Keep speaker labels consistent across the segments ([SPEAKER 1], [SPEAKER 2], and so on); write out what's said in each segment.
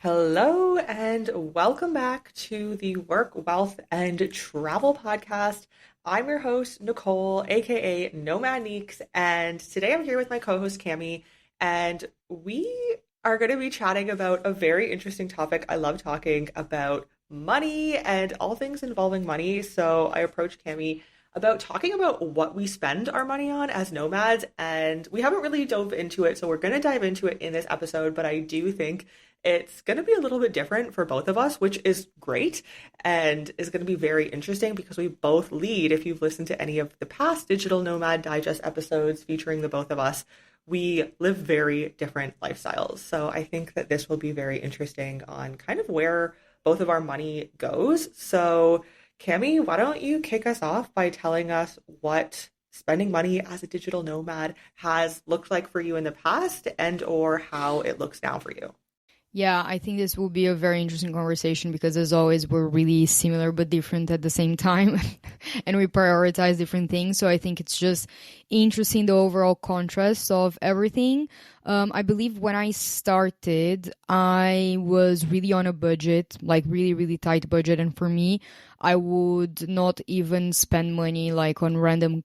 [SPEAKER 1] Hello and welcome back to the Work, Wealth, and Travel podcast. I'm your host, Nicole, aka Nomad, and today I'm here with my co-host Cami, and we are going to be chatting about a very interesting topic. I love talking about money and all things involving money, so I approached Cami about talking about what we spend our money on as nomads, and we haven't really dove into it, so we're going to dive into it in this episode, but I do think it's going to be a little bit different for both of us, which is great and is going to be very interesting because we both lead. If you've listened to any of the past Digital Nomad Digest episodes featuring the both of us, we live very different lifestyles. So I think that this will be very interesting on kind of where both of our money goes. So, Cami, why don't you kick us off by telling us what spending money as a digital nomad has looked like for you in the past and or how it looks now for you?
[SPEAKER 2] Yeah, I think this will be a very interesting conversation because, as always, we're really similar but different at the same time, and we prioritize different things. So I think it's just interesting the overall contrast of everything. I believe when I started, I was really on a budget, like really, really tight budget. And for me, I would not even spend money like on random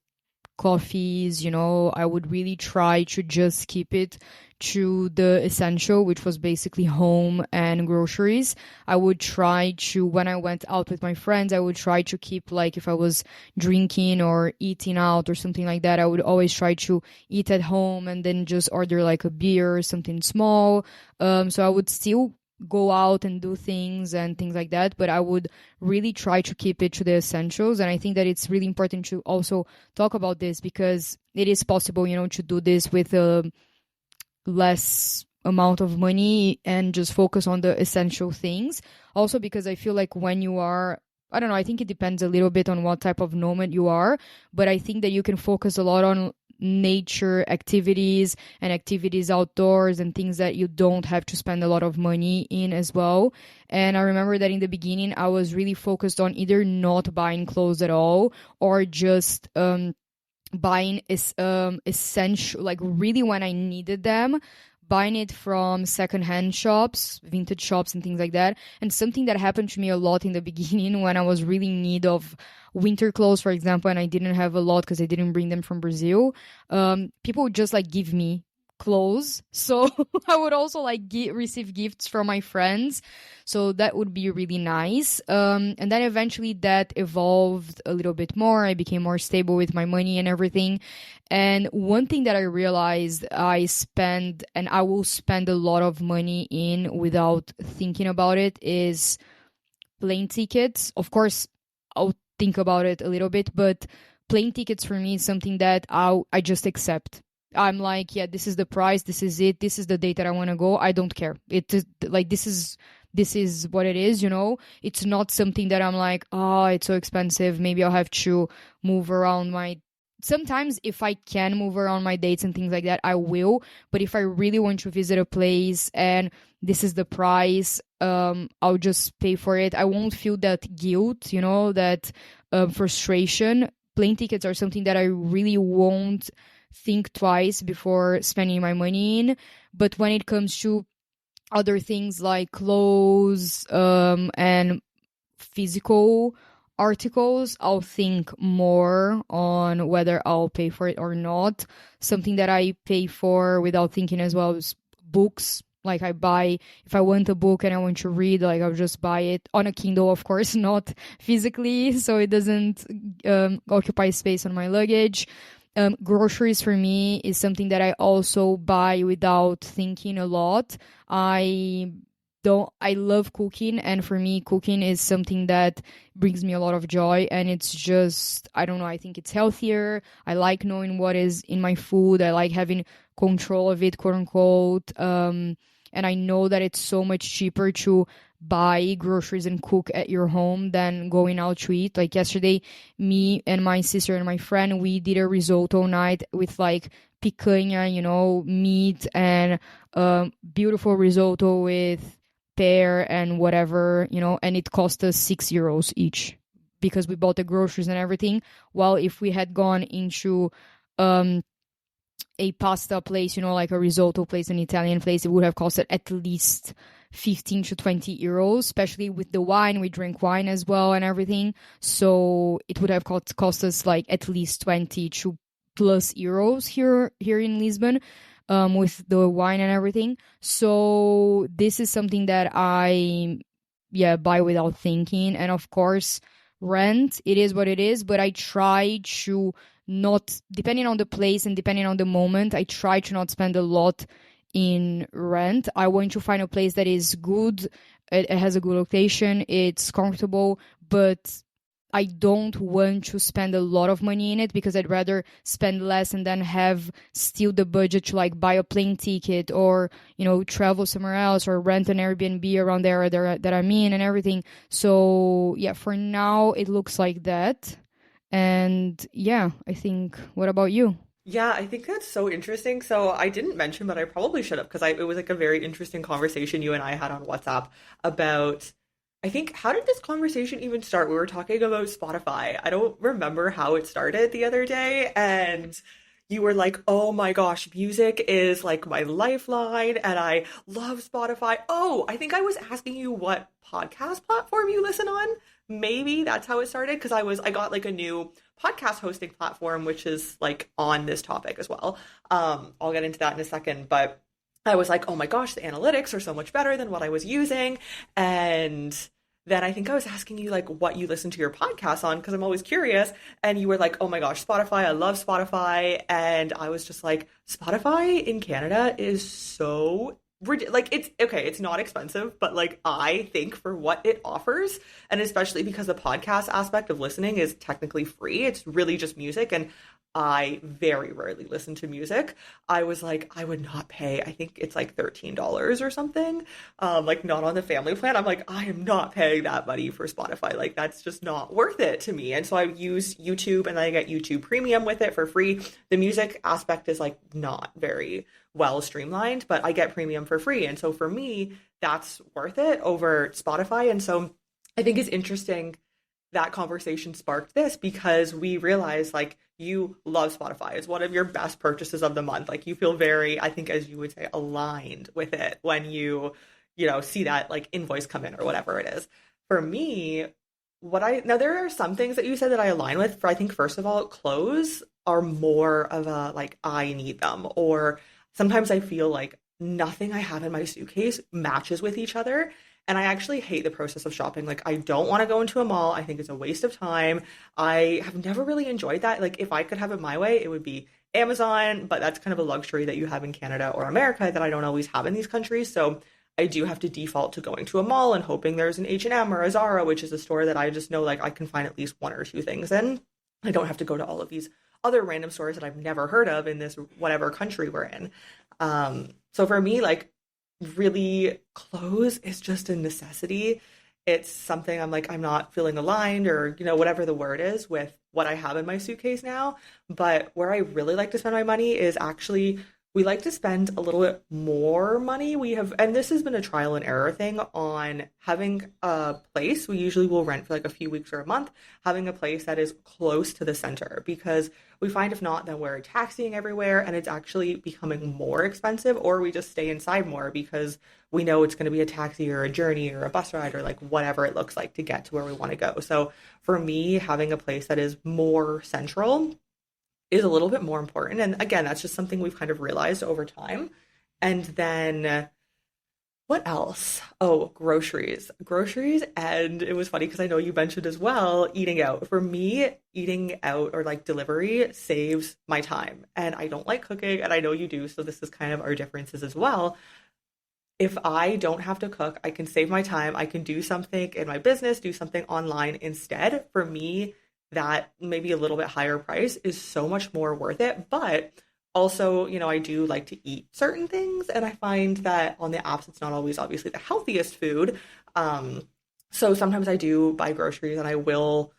[SPEAKER 2] coffees. I would really try to just keep it to the essential, which was basically home and groceries. I would try to, when I went out with my friends, I would try to keep, like, if I was drinking or eating out or something like that, I would always try to eat at home and then just order like a beer or something small. So I would still go out and do things and things like that, but I would really try to keep it to the essentials. And I think that it's really important to also talk about this because it is possible, to do this with a less amount of money and just focus on the essential things. Also because I feel like when you are, I don't know, I think it depends a little bit on what type of nomad you are, but I think that you can focus a lot on nature activities and activities outdoors and things that you don't have to spend a lot of money in as well. And I remember that in the beginning I was really focused on either not buying clothes at all or just buying is essential, like really when I needed them, buying it from secondhand shops, vintage shops and things like that. And something that happened to me a lot in the beginning when I was really in need of winter clothes, for example, and I didn't have a lot because I didn't bring them from Brazil, people would just like give me clothes. So I would also like receive gifts from my friends. So that would be really nice. And then eventually that evolved a little bit more. I became more stable with my money and everything. And one thing that I realized I spend and I will spend a lot of money in without thinking about it is plane tickets. Of course, I'll think about it a little bit, but plane tickets for me is something that I just accept. I'm like, yeah, this is the price, this is it, this is the date that I want to go. I don't care. It is like this is what it is, It's not something that I'm like, oh, it's so expensive. Maybe I'll have to move around my. Sometimes if I can move around my dates and things like that, I will. But if I really want to visit a place and this is the price, I'll just pay for it. I won't feel that guilt, that frustration. Plane tickets are something that I really won't think twice before spending my money in. But when it comes to other things like clothes and physical articles, I'll think more on whether I'll pay for it or not. Something that I pay for without thinking as well is books. Like I buy, if I want a book and I want to read, like I'll just buy it on a Kindle, of course, not physically, so it doesn't occupy space on my luggage. Groceries for me is something that I also buy without thinking a lot. I love cooking, and for me cooking is something that brings me a lot of joy, and it's just, I don't know, I think it's healthier. I like knowing what is in my food. I like having control of it, quote unquote. And I know that it's so much cheaper to buy groceries and cook at your home than going out to eat. Like yesterday, me and my sister and my friend, we did a risotto night with like picanha, meat, and beautiful risotto with pear and whatever, and it cost us €6 each because we bought the groceries and everything. While if we had gone into a pasta place, like a risotto place, an Italian place, it would have costed at least 15 to 20 euros, especially with the wine. We drink wine as well and everything. So it would have cost us like at least 20 to plus euros here in Lisbon, with the wine and everything. So this is something that I buy without thinking. And of course, rent, it is what it is, but I try to not, depending on the place and depending on the moment, I try to not spend a lot in rent. I want to find a place that is good, it has a good location, it's comfortable, but I don't want to spend a lot of money in it, because I'd rather spend less and then have still the budget to like buy a plane ticket or, travel somewhere else or rent an Airbnb around the area that I'm in and everything. So yeah, for now it looks like that. And yeah, I think, what about you?
[SPEAKER 1] Yeah, I think that's so interesting. So I didn't mention, but I probably should have, because it was like a very interesting conversation you and I had on WhatsApp about, I think, how did this conversation even start? We were talking about Spotify. I don't remember how it started the other day. And you were like, oh my gosh, music is like my lifeline and I love Spotify. Oh, I think I was asking you what podcast platform you listen on. Maybe that's how it started, because I got like a new podcast hosting platform, which is like on this topic as well. I'll get into that in a second, but I was like, oh my gosh, the analytics are so much better than what I was using. And then I think I was asking you like what you listen to your podcasts on, because I'm always curious. And you were like, oh my gosh, Spotify, I love Spotify. And I was just like, Spotify in Canada is so like, it's okay, it's not expensive, but like I think for what it offers, and especially because the podcast aspect of listening is technically free, it's really just music, and I very rarely listen to music. I was like, I would not pay, I think it's like $13 or something, like not on the family plan. I'm like, I am not paying that money for Spotify. Like, that's just not worth it to me. And so I use YouTube, and I get YouTube Premium with it for free. The music aspect is like not very well streamlined, but I get premium for free. And so for me, that's worth it over Spotify. And so I think it's interesting that conversation sparked this, because we realized like you love Spotify. It's one of your best purchases of the month. Like, you feel very, I think, as you would say, aligned with it when you see that like invoice come in or whatever it is. For me, now there are some things that you said that I align with. For, I think, first of all, clothes are more of a like I need them, or sometimes I feel like nothing I have in my suitcase matches with each other. And I actually hate the process of shopping. Like, I don't want to go into a mall. I think it's a waste of time. I have never really enjoyed that. Like, if I could have it my way, it would be Amazon, but that's kind of a luxury that you have in Canada or America that I don't always have in these countries. So I do have to default to going to a mall and hoping there's an H&M or a Zara, which is a store that I just know like I can find at least one or two things in. I don't have to go to all of these other random stores that I've never heard of in this whatever country we're in. So for me, like, really, clothes is just a necessity. It's something I'm like, I'm not feeling aligned, or whatever the word is, with what I have in my suitcase now. But where I really like to spend my money is actually, we like to spend a little bit more money. We have, and this has been a trial and error thing, on having a place. We usually will rent for like a few weeks or a month, having a place that is close to the center, because we find if not, then we're taxiing everywhere and it's actually becoming more expensive, or we just stay inside more because we know it's going to be a taxi or a journey or a bus ride or like whatever it looks like to get to where we want to go. So for me, having a place that is more central is a little bit more important. And again, that's just something we've kind of realized over time. And then what else? Oh, groceries. Groceries. And it was funny because I know you mentioned as well, eating out. For me, eating out or like delivery saves my time. And I don't like cooking, and I know you do. So this is kind of our differences as well. If I don't have to cook, I can save my time. I can do something in my business, do something online instead. For me, that maybe a little bit higher price is so much more worth it. But also, I do like to eat certain things, and I find that on the apps, it's not always obviously the healthiest food. So sometimes I do buy groceries, and I will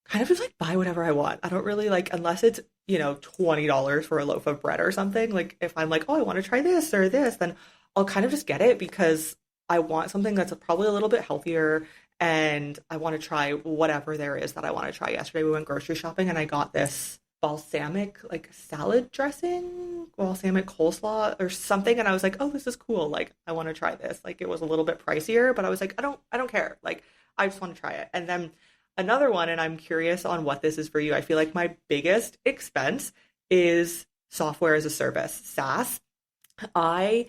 [SPEAKER 1] kind of just like buy whatever I want. I don't really like, unless it's, $20 for a loaf of bread or something. Like, if I'm like, oh, I want to try this or this, then I'll kind of just get it because I want something that's probably a little bit healthier, and I want to try whatever there is that I want to try. Yesterday we went grocery shopping and I got this balsamic like salad dressing, balsamic coleslaw or something, and I was like, "Oh, this is cool. Like I want to try this." Like it was a little bit pricier, but I was like, I don't care. Like I just want to try it." And then another one, and I'm curious on what this is for you. I feel like my biggest expense is software as a service, SaaS. I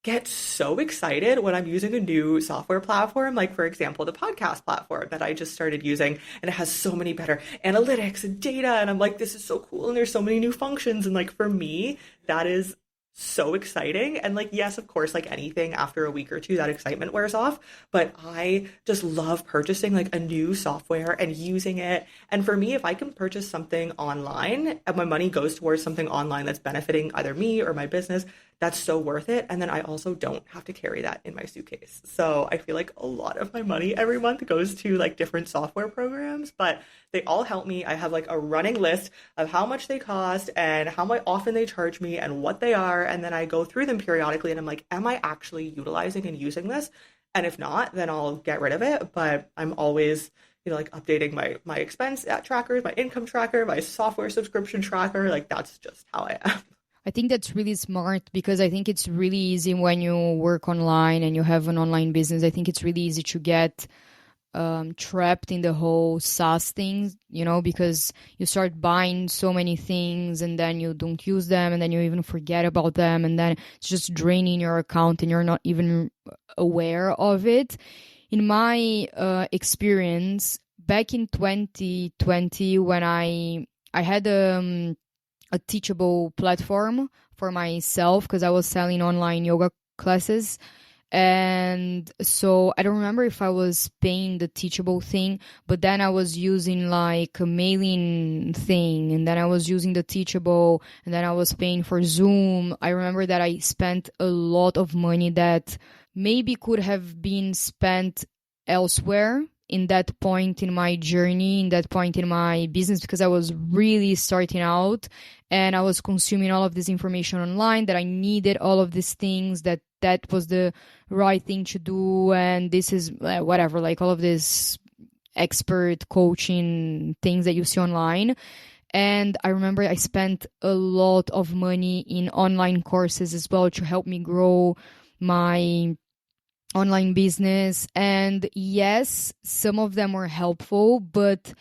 [SPEAKER 1] get so excited when I'm using a new software platform, like for example, the podcast platform that I just started using, and it has so many better analytics and data. And I'm like, this is so cool. And there's so many new functions. And like for me, that is so exciting. And like, yes, of course, like anything after a week or two, that excitement wears off. But I just love purchasing like a new software and using it. And for me, if I can purchase something online and my money goes towards something online that's benefiting either me or my business, that's so worth it. And then I also don't have to carry that in my suitcase. So I feel like a lot of my money every month goes to like different software programs, but they all help me. I have like a running list of how much they cost and how much often they charge me and what they are. And then I go through them periodically and I'm like, am I actually utilizing and using this? And if not, then I'll get rid of it. But I'm always, like updating my expense trackers, my income tracker, my software subscription tracker. Like that's just how I am.
[SPEAKER 2] I think that's really smart because I think it's really easy when you work online and you have an online business. I think it's really easy to get trapped in the whole SaaS thing, because you start buying so many things and then you don't use them and then you even forget about them and then it's just draining your account and you're not even aware of it. In my experience, back in 2020, when I had a teachable platform for myself because I was selling online yoga classes. And so I don't remember if I was paying the teachable thing, but then I was using like a mailing thing and then I was using the teachable and then I was paying for Zoom. I remember that I spent a lot of money that maybe could have been spent elsewhere in that point in my journey, in that point in my business, because I was really starting out and I was consuming all of this information online, that I needed all of these things, that was the right thing to do. And this is whatever, like all of this expert coaching things that you see online. And I remember I spent a lot of money in online courses as well to help me grow my online business. And yes, some of them were helpful, but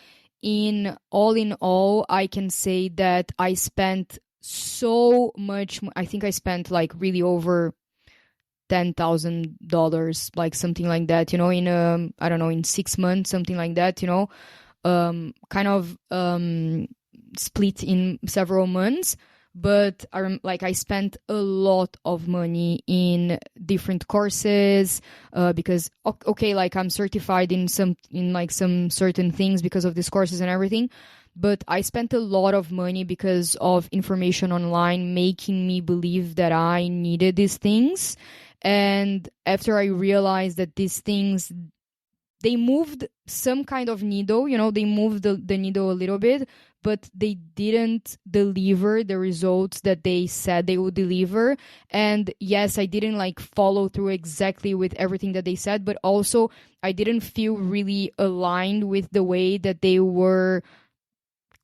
[SPEAKER 2] in all, I can say that I spent so much. I think I spent like really over $10,000, like something like that, in I don't know, in 6 months, something like that, kind of split in several months. But I spent a lot of money in different courses because like I'm certified in some certain things because of these courses and everything. But I spent a lot of money because of information online making me believe that I needed these things. And after I realized that these things, they moved some kind of needle, they moved the needle a little bit, but they didn't deliver the results that they said they would deliver. And yes, I didn't follow through exactly with everything that they said, but also I didn't feel really aligned with the way that they were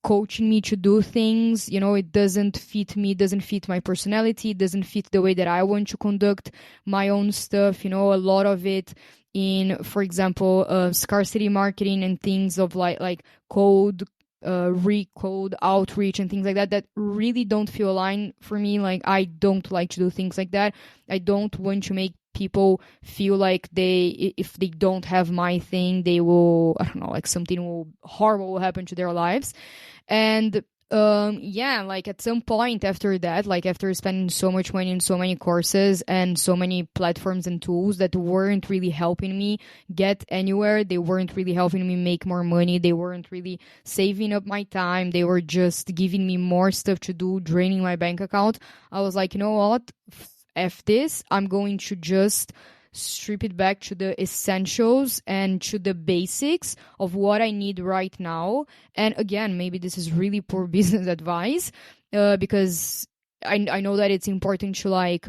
[SPEAKER 2] coaching me to do things. It doesn't fit me, doesn't fit my personality, doesn't fit the way that I want to conduct my own stuff. A lot of it in, for example, scarcity marketing and things of like code, recode, outreach and things like that really don't feel aligned for me. Like I don't like to do things like that. I don't want to make people feel like if they don't have my thing, they will, I don't know, something horrible will happen to their lives. And at some point after that, after spending so much money in so many courses and so many platforms and tools that weren't really helping me get anywhere, they weren't really helping me make more money, they weren't really saving up my time, they were just giving me more stuff to do, draining my bank account, I was like, you know what, F this, I'm going to just strip it back to the essentials and to the basics of what I need right now. And again, maybe this is really poor business advice because I know that it's important to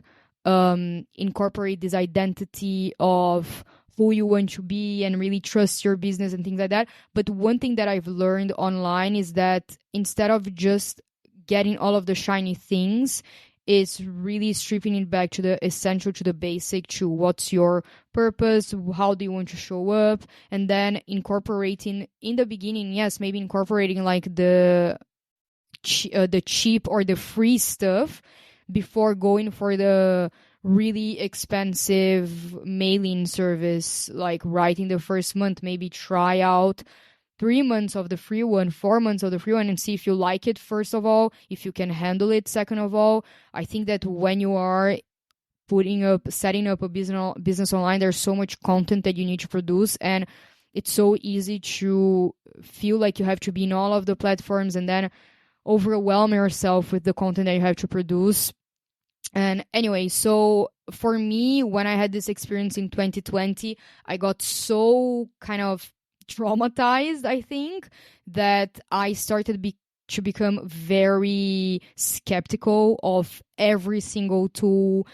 [SPEAKER 2] incorporate this identity of who you want to be and really trust your business and things like that. But one thing that I've learned online is that instead of just getting all of the shiny things, it's really stripping it back to the essential, to the basic, to what's your purpose, how do you want to show up, and then incorporating in the beginning, yes, maybe incorporating like the cheap or the free stuff before going for the really expensive mailing service, like right in the first month. Maybe try out 3 months of the free one, 4 months of the free one, and see if you like it, first of all, if you can handle it, second of all. I think that when you are setting up a business online, there's so much content that you need to produce, and it's so easy to feel like you have to be in all of the platforms and then overwhelm yourself with the content that you have to produce. And anyway, so for me, when I had this experience in 2020, I got so kind of traumatized, I think, that I started to become very skeptical of every single tool,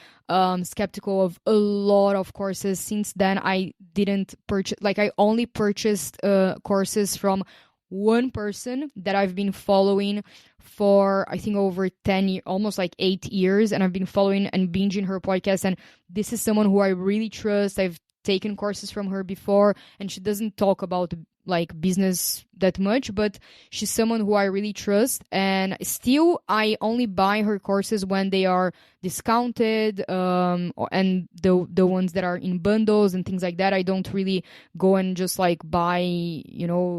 [SPEAKER 2] skeptical of a lot of courses. Since then, I didn't purchase, like, I only purchased courses from one person that I've been following for, I think, over 10 years, almost like 8 years. And I've been following and binging her podcast. And this is someone who I really trust. I've taken courses from her before, and she doesn't talk about like business that much, but she's someone who I really trust. And still, I only buy her courses when they are discounted, and the ones that are in bundles and things like that. I don't really go and just like buy,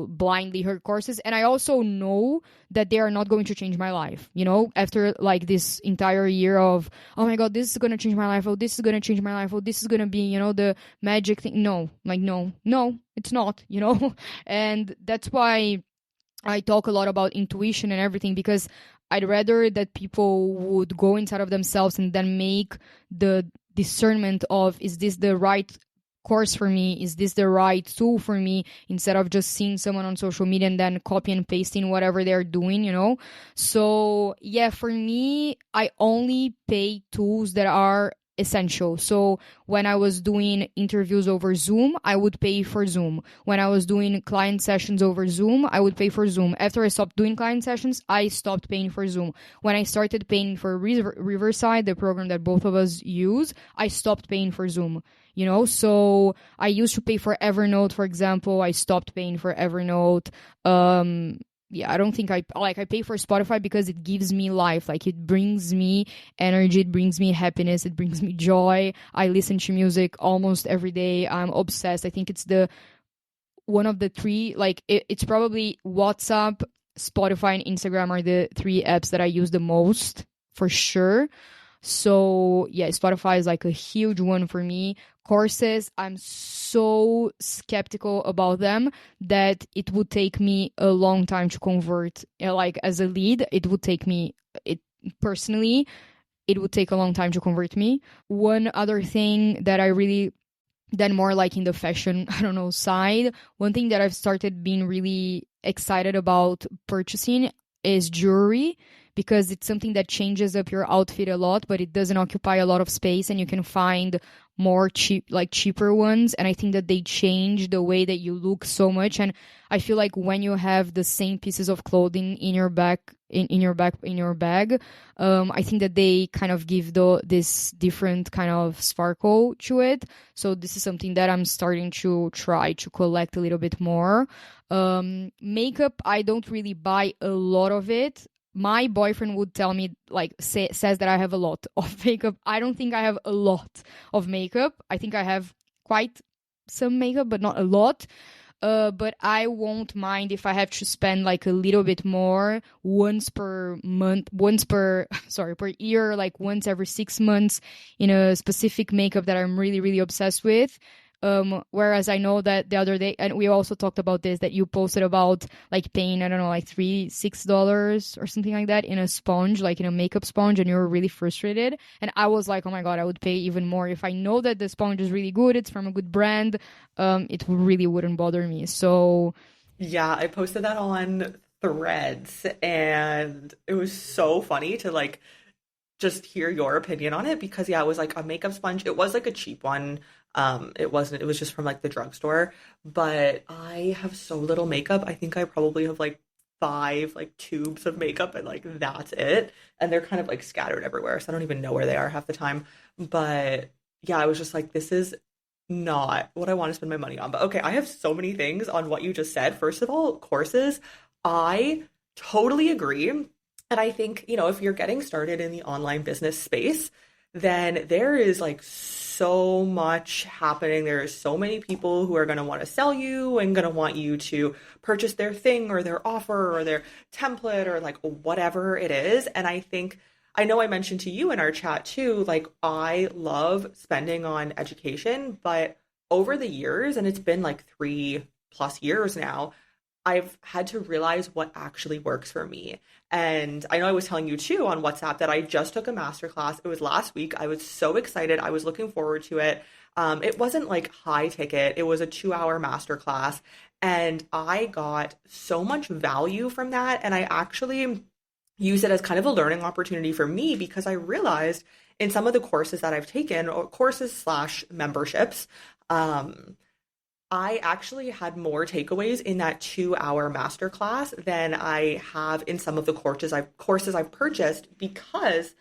[SPEAKER 2] blindly her courses. And I also know that they are not going to change my life, after like this entire year of, oh my God, this is going to change my life. Oh, this is going to change my life. Oh, this is going to be, the magic thing. No, it's not, And that's why I talk a lot about intuition and everything, because I'd rather that people would go inside of themselves and then make the discernment of, is this the right course for me? Is this the right tool for me? Instead of just seeing someone on social media and then copy and pasting whatever they're doing, So yeah, for me, I only pay tools that are essential. So when I was doing interviews over Zoom, I would pay for Zoom. When I was doing client sessions over Zoom, I would pay for Zoom. After I stopped doing client sessions, I stopped paying for Zoom. When I started paying for Riverside, the program that both of us use, I stopped paying for Zoom. So I used to pay for Evernote, for example. I stopped paying for Evernote. Yeah, I don't think I pay for Spotify because it gives me life. Like, it brings me energy, it brings me happiness, it brings me joy. I listen to music almost every day. I'm obsessed. I think it's one of the three, like it's probably WhatsApp, Spotify, and Instagram are the three apps that I use the most, for sure. So yeah, Spotify is like a huge one for me. Courses, I'm so skeptical about them that it would take me a long time to convert. Like, as a lead, it would take a long time to convert me. One other thing that I really, then more like in the fashion, I don't know, side, one thing that I've started being really excited about purchasing is jewelry, because it's something that changes up your outfit a lot, but it doesn't occupy a lot of space, and you can find more cheaper ones. And I think that they change the way that you look so much. And I feel like when you have the same pieces of clothing in your bag, I think that they kind of give this different kind of sparkle to it. So this is something that I'm starting to try to collect a little bit more. Makeup, I don't really buy a lot of it. My boyfriend would tell me, like, says that I have a lot of makeup. I don't think I have a lot of makeup. I think I have quite some makeup, but not a lot. But I won't mind if I have to spend like a little bit more per year, like once every 6 months, in a specific makeup that I'm really, really obsessed with. Whereas I know that the other day, and we also talked about this, that you posted about like paying, I don't know, like $6 or something like that in a sponge, like in a makeup sponge, and you were really frustrated. And I was like, oh my God, I would pay even more if I know that the sponge is really good, it's from a good brand. It really wouldn't bother me. So
[SPEAKER 1] Yeah, I posted that on Threads, and it was so funny to like just hear your opinion on it, because yeah, it was like a makeup sponge. It was like a cheap one. It was just from like the drugstore. But I have so little makeup. I think I probably have like five like tubes of makeup and like that's it. And they're kind of like scattered everywhere. So I don't even know where they are half the time. But yeah, I was just like, this is not what I want to spend my money on. But okay, I have so many things on what you just said. First of all, courses. I totally agree. And I think, if you're getting started in the online business space, then there is like so much happening. There is so many people who are going to want to sell you and going to want you to purchase their thing or their offer or their template or like whatever it is. And I think I know I mentioned to you in our chat too, like I love spending on education, but over the years, and it's been like 3+ years now, I've had to realize what actually works for me. And I know I was telling you too on WhatsApp that I just took a masterclass. It was last week. I was so excited. I was looking forward to it. It wasn't like high ticket. It was a 2-hour masterclass. And I got so much value from that. And I actually use it as kind of a learning opportunity for me because I realized in some of the courses that I've taken, or courses slash memberships, I actually had more takeaways in that 2-hour masterclass than I have in some of the courses I've purchased because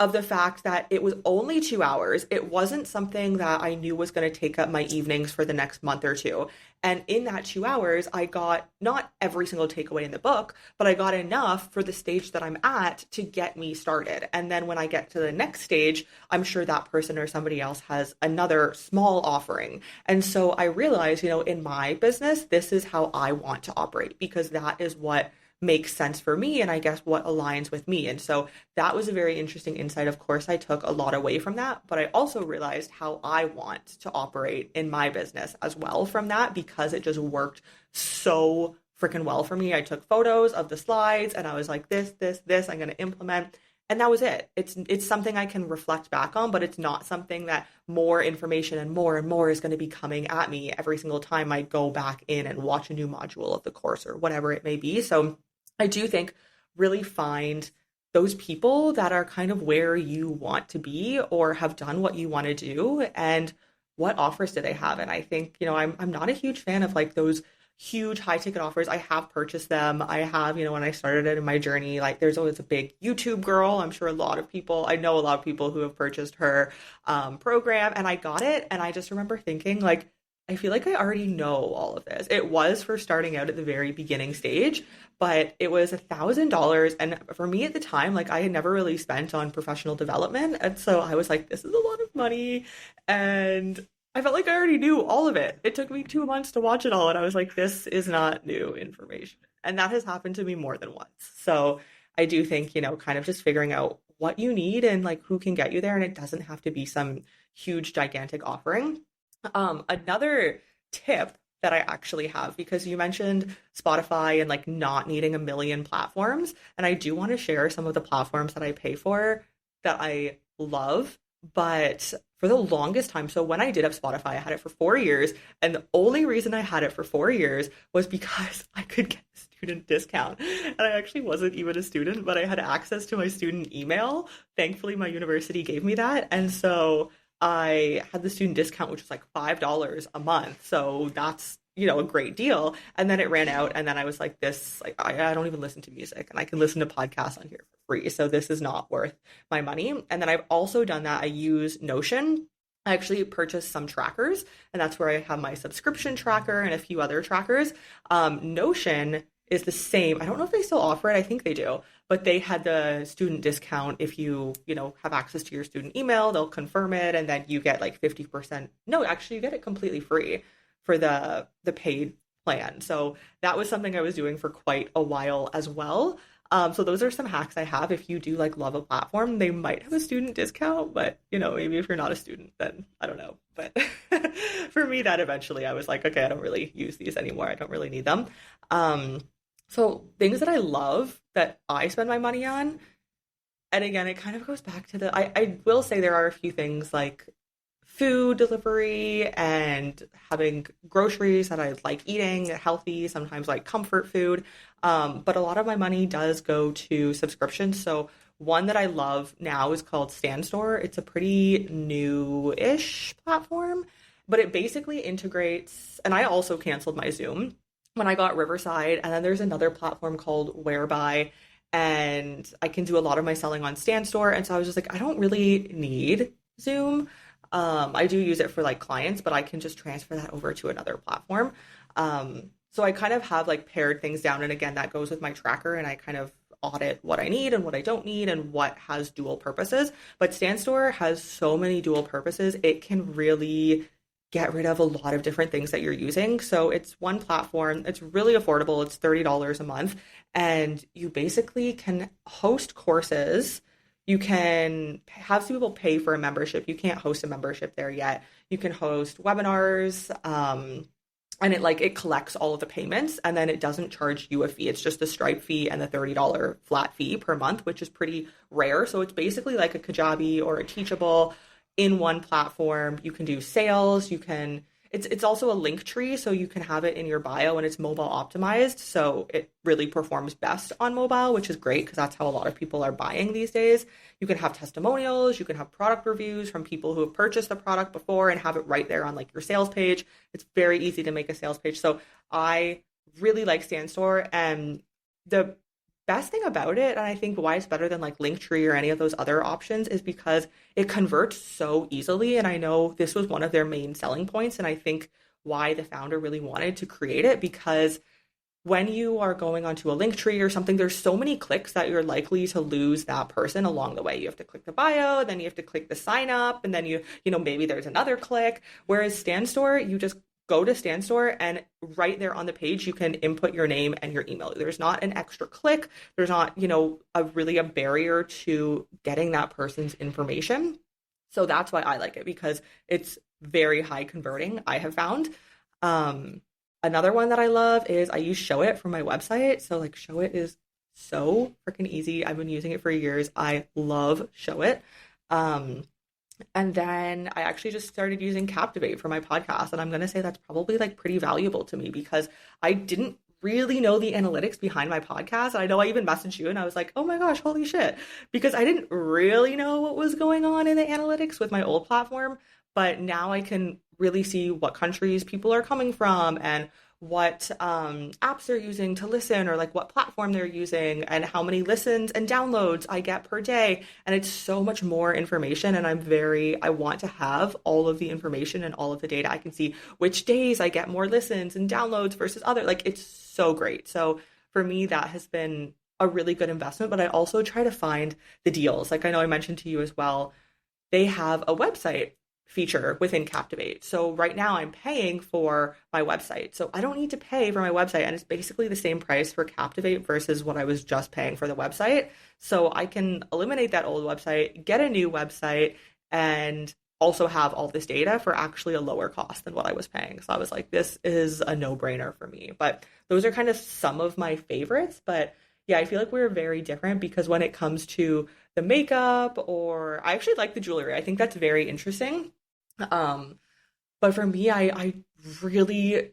[SPEAKER 1] of the fact that it was only 2 hours. It wasn't something that I knew was going to take up my evenings for the next month or two. And in that 2 hours, I got not every single takeaway in the book, but I got enough for the stage that I'm at to get me started. And then when I get to the next stage, I'm sure that person or somebody else has another small offering. And so I realized, in my business, this is how I want to operate because that is what makes sense for me and I guess what aligns with me. And so that was a very interesting insight. Of course, I took a lot away from that, but I also realized how I want to operate in my business as well from that because it just worked so freaking well for me. I took photos of the slides and I was like, this, I'm going to implement. And that was it. It's something I can reflect back on, but it's not something that more information and more is going to be coming at me every single time I go back in and watch a new module of the course or whatever it may be. So I do think really find those people that are kind of where you want to be or have done what you want to do and what offers do they have. And I think, I'm not a huge fan of like those huge high ticket offers. I have purchased them. I have, when I started it in my journey, like there's always a big YouTube girl. I'm sure I know a lot of people who have purchased her program and I got it. And I just remember thinking like, I feel like I already know all of this. It was for starting out at the very beginning stage, but it was $1,000. And for me at the time, like I had never really spent on professional development. And so I was like, this is a lot of money. And I felt like I already knew all of it. It took me 2 months to watch it all. And I was like, this is not new information. And that has happened to me more than once. So I do think, kind of just figuring out what you need and like who can get you there. And it doesn't have to be some huge, gigantic offering. Another tip that I actually have, because you mentioned Spotify and like not needing a million platforms. And I do want to share some of the platforms that I pay for that I love. But for the longest time, so when I did have Spotify, I had it for 4 years. And the only reason I had it for 4 years was because I could get a student discount. And I actually wasn't even a student, but I had access to my student email. Thankfully, my university gave me that. And so I had the student discount, which was like $5 a month. So that's, a great deal. And then it ran out. And then I was like, I don't even listen to music and I can listen to podcasts on here for free. So this is not worth my money. And then I've also done that. I use Notion. I actually purchased some trackers and that's where I have my subscription tracker and a few other trackers. Notion is the same. I don't know if they still offer it. I think they do, but they had the student discount. If you, have access to your student email, they'll confirm it. And then you get like 50%. No, actually you get it completely free for the paid plan. So that was something I was doing for quite a while as well. So those are some hacks I have. If you do like love a platform, they might have a student discount, but maybe if you're not a student, then I don't know. But for me, that eventually I was like, okay, I don't really use these anymore. I don't really need them. So things that I love that I spend my money on, and again, it kind of goes back to I will say there are a few things like food delivery and having groceries that I like eating, healthy, sometimes like comfort food. But a lot of my money does go to subscriptions. So one that I love now is called Stand Store. It's a pretty new-ish platform, but it basically integrates, and I also canceled my Zoom when I got Riverside, and then there's another platform called Whereby, and I can do a lot of my selling on Stand Store. And so I was just like, I don't really need Zoom. I do use it for like clients, but I can just transfer that over to another platform. So I kind of have like pared things down. And again, that goes with my tracker, and I kind of audit what I need and what I don't need and what has dual purposes. But StanStore has so many dual purposes, it can really get rid of a lot of different things that you're using. So it's one platform, it's really affordable, it's $30 a month, and you basically can host courses. You can have some people pay for a membership. You can't host a membership there yet. You can host webinars. And it collects all of the payments, and then it doesn't charge you a fee. It's just the Stripe fee and the $30 flat fee per month, which is pretty rare. So it's basically like a Kajabi or a Teachable in one platform. You can do sales. It's also a link tree, so you can have it in your bio, and it's mobile optimized. So it really performs best on mobile, which is great because that's how a lot of people are buying these days. You can have testimonials, you can have product reviews from people who have purchased the product before and have it right there on like your sales page. It's very easy to make a sales page. So I really like StanStore, and the best thing about it, and I think why it's better than like Linktree or any of those other options, is because it converts so easily. And I know this was one of their main selling points, and I think why the founder really wanted to create it, because when you are going onto a Linktree or something, there's so many clicks that you're likely to lose that person along the way. You have to click the bio, then you have to click the sign up, and then maybe there's another click. Whereas StanStore, you just go to StanStore, and right there on the page, you can input your name and your email. There's not an extra click. There's not, a barrier to getting that person's information. So that's why I like it, because it's very high converting, I have found. Another one that I love is I use Showit for my website. So like Showit is so freaking easy. I've been using it for years. I love Showit. And then I actually just started using Captivate for my podcast. And I'm going to say that's probably like pretty valuable to me, because I didn't really know the analytics behind my podcast. I know I even messaged you and I was like, oh my gosh, holy shit. Because I didn't really know what was going on in the analytics with my old platform. But now I can really see what countries people are coming from, and what apps they're using to listen, or like what platform they're using, and how many listens and downloads I get per day. And it's so much more information. And I want to have all of the information and all of the data. I can see which days I get more listens and downloads versus other. Like, it's so great. So for me, that has been a really good investment. But I also try to find the deals. Like I know I mentioned to you as well, they have a website feature within Captivate. So right now I'm paying for my website. So I don't need to pay for my website. And it's basically the same price for Captivate versus what I was just paying for the website. So I can eliminate that old website, get a new website, and also have all this data for actually a lower cost than what I was paying. So I was like, this is a no-brainer for me. But those are kind of some of my favorites. But yeah, I feel like we're very different, because when it comes to the makeup, or I actually like the jewelry. I think that's very interesting. But for me, I really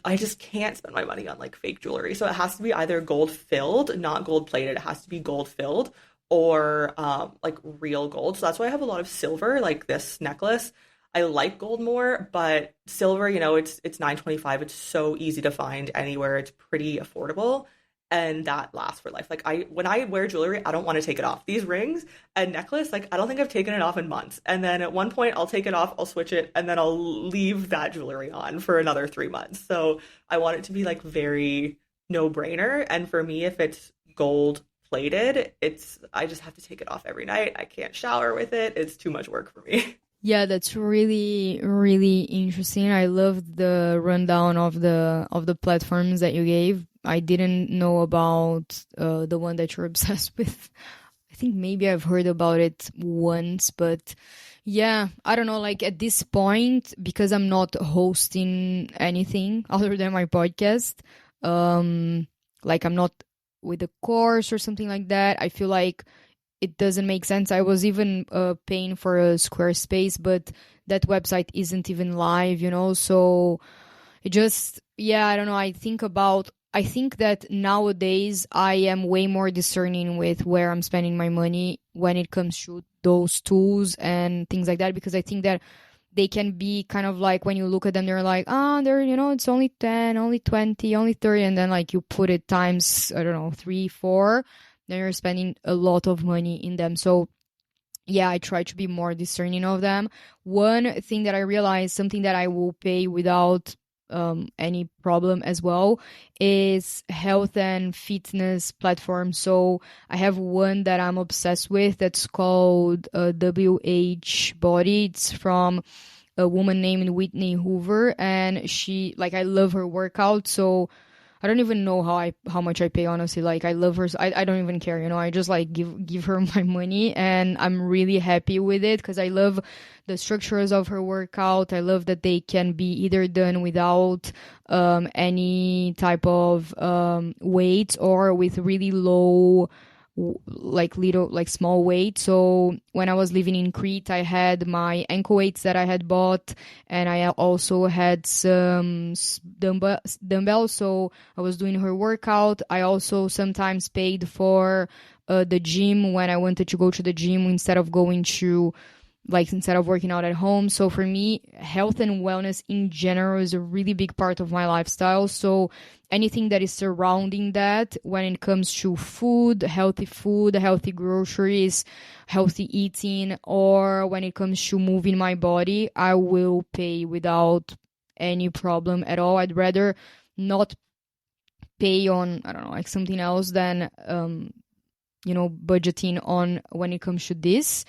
[SPEAKER 1] I just can't spend my money on like fake jewelry. So it has to be either gold filled, not gold plated. It has to be gold filled, or like real gold. So that's why I have a lot of silver, like this necklace. I like gold more, but silver, it's $9.25. It's so easy to find anywhere. It's pretty affordable. And that lasts for life. Like when I wear jewelry, I don't want to take it off. These rings and necklace, like I don't think I've taken it off in months. And then at one point I'll take it off, I'll switch it, and then I'll leave that jewelry on for another 3 months. So I want it to be like very no brainer. And for me, if it's gold plated, I just have to take it off every night. I can't shower with it. It's too much work for me.
[SPEAKER 2] Yeah, that's really, really interesting. I love the rundown of the platforms that you gave. I didn't know about the one that you're obsessed with. I think maybe I've heard about it once, but yeah, I don't know, like at this point, because I'm not hosting anything other than my podcast, like I'm not with a course or something like that, I feel like it doesn't make sense. I was even paying for a Squarespace, but that website isn't even live, so it just, yeah, I don't know. I think that nowadays I am way more discerning with where I'm spending my money when it comes to those tools and things like that, because I think that they can be kind of like, when you look at them, they're like, they're, it's only 10, only 20, only 30. And then like you put it times, I don't know, 3, 4, then you're spending a lot of money in them. So yeah, I try to be more discerning of them. One thing that I realized, something that I will pay without any problem as well, is health and fitness platform. So I have one that I'm obsessed with that's called WH Body. It's from a woman named Whitney Hoover, and she, like, I love her workout. So I don't even know how much I pay, honestly. Like, I love her. So I don't even care, I just like give her my money, and I'm really happy with it because I love the structures of her workout. I love that they can be either done without any type of weights, or with really low, like little, like small weight. So when I was living in Crete, I had my ankle weights that I had bought, and I also had some dumbbells. So I was doing her workout. I also sometimes paid for the gym when I wanted to go to the gym instead of working out at home. So for me, health and wellness in general is a really big part of my lifestyle. So anything that is surrounding that, when it comes to food, healthy groceries, healthy eating, or when it comes to moving my body, I will pay without any problem at all. I'd rather not pay on, I don't know, like something else than budgeting on when it comes to this.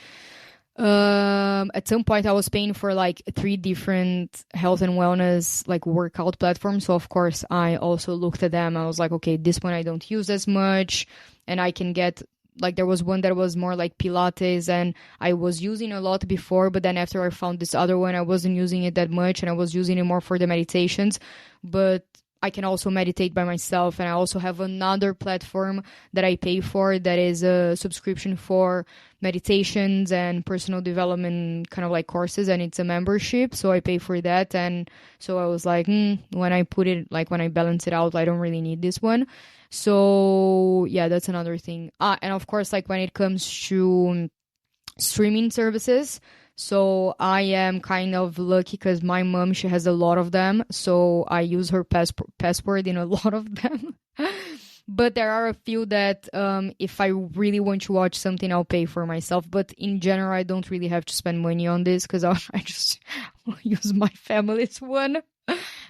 [SPEAKER 2] At some point I was paying for like 3 different health and wellness like workout platforms. So of course I also looked at them. I was like, okay, this one I don't use as much, and I can get, like, there was one that was more like Pilates, and I was using a lot before, but then after I found this other one, I wasn't using it that much, and I was using it more for the meditations. But I can also meditate by myself, and I also have another platform that I pay for that is a subscription for meditations and personal development kind of like courses, and it's a membership, so I pay for that. And so I was like, when I balance it out, I don't really need this one. So yeah, that's another thing. And of course, like when it comes to streaming services, so I am kind of lucky because my mom, she has a lot of them. So I use her password in a lot of them. But there are a few that if I really want to watch something, I'll pay for myself. But in general, I don't really have to spend money on this because I just use my family's one.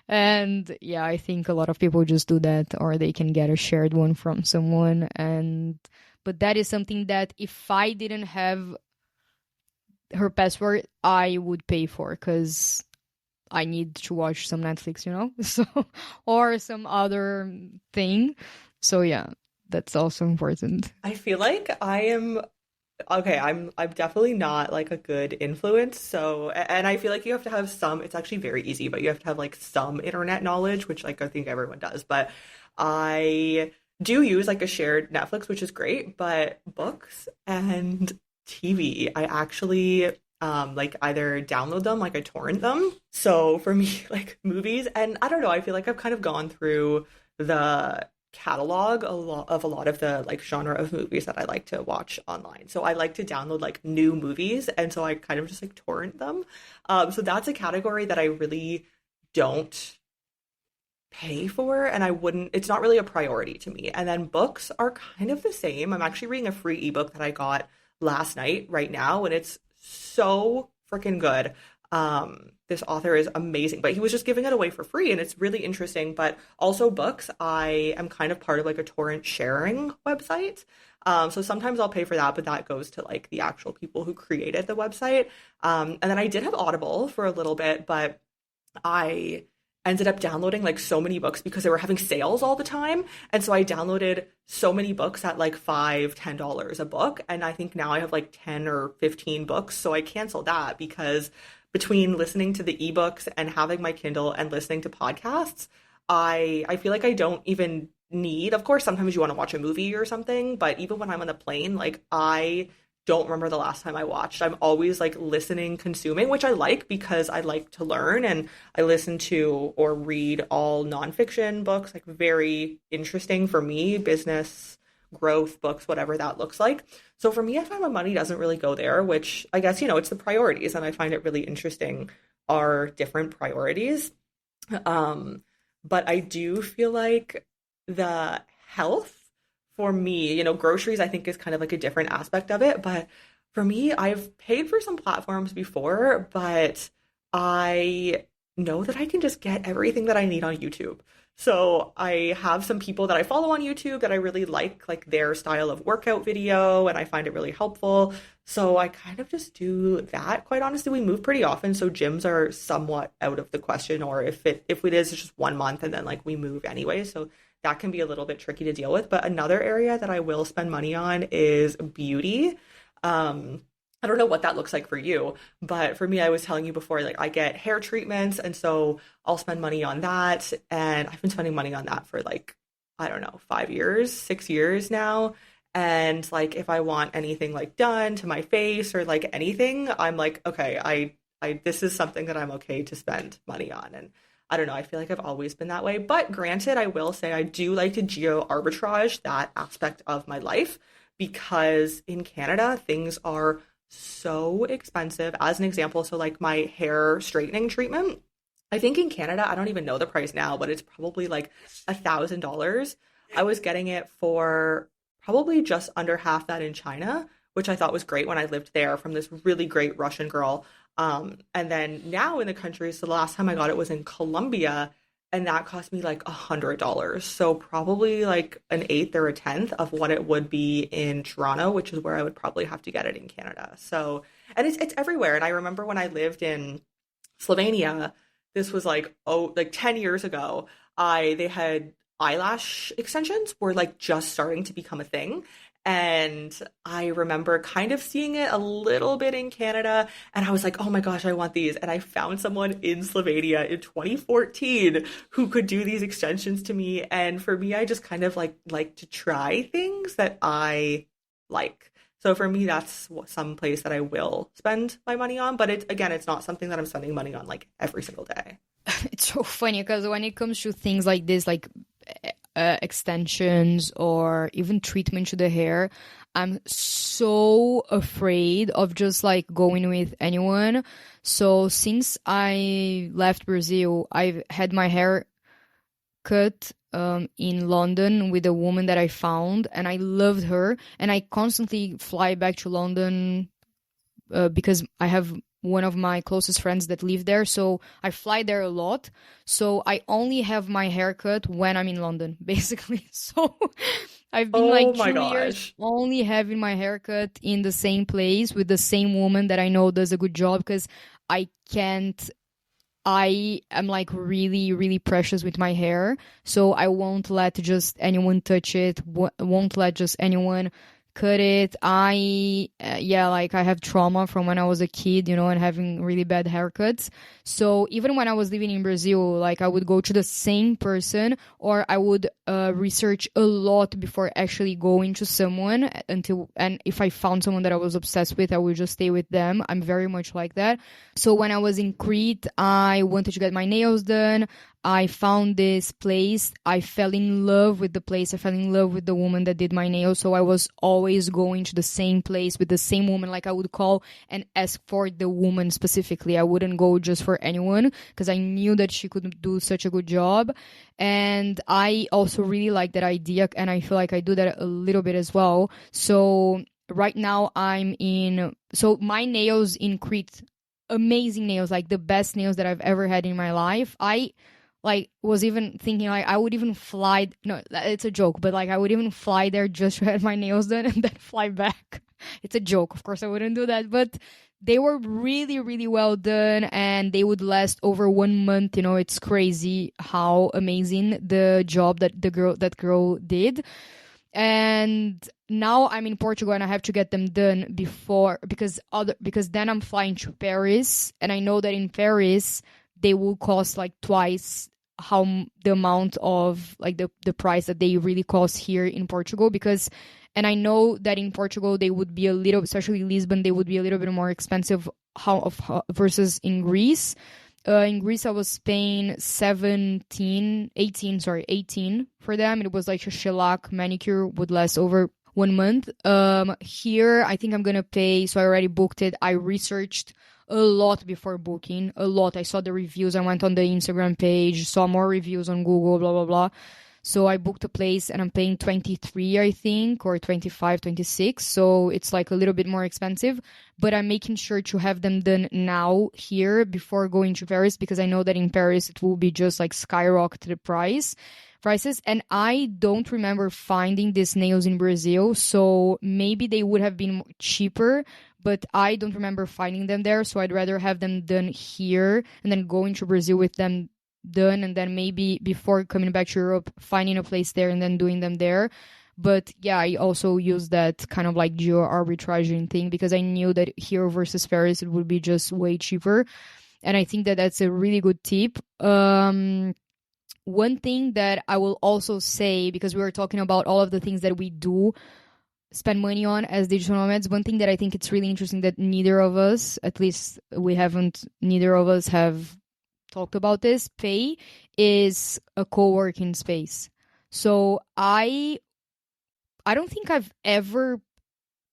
[SPEAKER 2] And yeah, I think a lot of people just do that, or they can get a shared one from someone. But that is something that if I didn't have her password, I would pay for, because I need to watch some Netflix, so, or some other thing. So yeah, that's also important.
[SPEAKER 1] I feel like I am okay, I'm definitely not like a good influence. So, and I feel like you have to have some, it's actually very easy, but you have to have like some internet knowledge, which like I think everyone does. But I do use like a shared Netflix, which is great, but books and TV, I actually like either download them, like I torrent them. So for me, like movies, and I don't know, I feel like I've kind of gone through the catalog a lot of the like genre of movies that I like to watch online. So I like to download like new movies, and so I kind of just like torrent them. So that's a category that I really don't pay for, and I wouldn't, it's not really a priority to me. And then books are kind of the same. I'm actually reading a free ebook that I got last night right now, and it's so freaking good. This author is amazing, but he was just giving it away for free, and it's really interesting. But also books, I am kind of part of like a torrent sharing website. So sometimes I'll pay for that, but that goes to like the actual people who created the website. And then I did have Audible for a little bit, but I ended up downloading like so many books because they were having sales all the time. And so I downloaded so many books at like $5, $10 a book. And I think now I have like 10 or 15 books. So I canceled that because between listening to the ebooks and having my Kindle and listening to podcasts, I feel like I don't even need, of course, sometimes you want to watch a movie or something, but even when I'm on the plane, like I don't remember the last time I watched. I'm always like listening, consuming, which I like because I like to learn, and I listen to or read all nonfiction books, like very interesting for me, business growth, books, whatever that looks like. So for me, I find my money doesn't really go there, which I guess, it's the priorities. And I find it really interesting our different priorities. Um, but I do feel like the health for me, groceries I think is kind of like a different aspect of it. But for me, I've paid for some platforms before, but I know that I can just get everything that I need on YouTube. So I have some people that I follow on YouTube that I really like their style of workout video, and I find it really helpful. So I kind of just do that. Quite honestly, we move pretty often, so gyms are somewhat out of the question. Or if it is, it's just 1 month, and then like we move anyway. So that can be a little bit tricky to deal with. But another area that I will spend money on is beauty. I don't know what that looks like for you, but for me, I was telling you before, like I get hair treatments, and so I'll spend money on that. And I've been spending money on that for like, I don't know, 5 years, 6 years now. And like if I want anything like done to my face or like anything, I'm like, okay, I this is something that I'm okay to spend money on. And I don't know, I feel like I've always been that way. But granted, I will say I do like to geo arbitrage that aspect of my life because in Canada, things are so expensive. As an example, so like my hair straightening treatment, I think in Canada, I don't even know the price now, but it's probably like $1,000. I was getting it for probably just under half that in China, which I thought was great when I lived there from this really great Russian girl. And then now in the country, so the last time I got it was in Colombia, and that cost me like $100. So probably like an eighth or a tenth of what it would be in Toronto, which is where I would probably have to get it in Canada. So, and it's everywhere. And I remember when I lived in Slovenia, this was like, oh, like 10 years ago, they had eyelash extensions were like just starting to become a thing. And I remember kind of seeing it a little bit in Canada, and I was like, oh my gosh, I want these. And I found someone in Slovenia in 2014 who could do these extensions to me. And for me, I just kind of like to try things that I like. So for me, that's some place that I will spend my money on. But it's not something that I'm spending money on like every single day.
[SPEAKER 2] It's so funny because when it comes to things like this, like extensions or even treatment to the hair, I'm so afraid of just like going with anyone. So since I left Brazil, I've had my hair cut in London with a woman that I found, and I loved her. And I constantly fly back to London because I have one of my closest friends that live there, so I fly there a lot. So I only have my haircut when I'm in London, basically. So I've been
[SPEAKER 1] Oh
[SPEAKER 2] like
[SPEAKER 1] my
[SPEAKER 2] 2 years
[SPEAKER 1] gosh.
[SPEAKER 2] only having my haircut in the same place with the same woman that I know does a good job, because I can't. I am like really, really precious with my hair, so I won't let just anyone touch it. Won't let just anyone cut it. Yeah, like I have trauma from when I was a kid, and having really bad haircuts. So even when I was living in Brazil, like I would go to the same person, or I would research a lot before actually going to someone and if I found someone that I was obsessed with, I would just stay with them. I'm very much like that. So when I was in Crete, I wanted to get my nails done. I found this place. I fell in love with the place. I fell in love with the woman that did my nails. So I was always going to the same place with the same woman. Like I would call and ask for the woman specifically. I wouldn't go just for anyone because I knew that she could do such a good job. And I also really like that idea. And I feel like I do that a little bit as well. So right now so my nails in Crete, amazing nails, like the best nails that I've ever had in my life. I like was even thinking like I would even fly, no, it's a joke, but like I would even fly there just to have my nails done and then fly back. It's a joke, of course I wouldn't do that, but they were really, really well done, and they would last over 1 month. It's crazy how amazing the job that that girl did. And now I'm in Portugal and I have to get them done because then I'm flying to Paris, and I know that in Paris they will cost like twice the amount of like the price that they really cost here in Portugal. And I know that in Portugal they would be a little, especially Lisbon, they would be a little bit more expensive versus in Greece. In Greece, I was paying 18 for them. It was like a shellac manicure, would last over 1 month. Here, I think I'm gonna pay. So I already booked it. I researched a lot before booking, a lot. I saw the reviews. I went on the Instagram page, saw more reviews on Google, blah, blah, blah. So I booked a place and I'm paying 23, I think, or 25, 26. So it's like a little bit more expensive, but I'm making sure to have them done now here before going to Paris, because I know that in Paris it will be just like skyrocket the prices. And I don't remember finding these nails in Brazil. So maybe they would have been cheaper, but I don't remember finding them there. So I'd rather have them done here and then going to Brazil with them done, and then maybe before coming back to Europe finding a place there and then doing them there. But yeah, I also use that kind of like geo arbitraging thing, because I knew that here versus Paris it would be just way cheaper, and I think that that's a really good tip. One thing that I will also say, because we were talking about all of the things that we do spend money on as digital nomads, one thing that I think it's really interesting that neither of us, at least neither of us have talked about this, pay, is a co-working space. So I don't think I've ever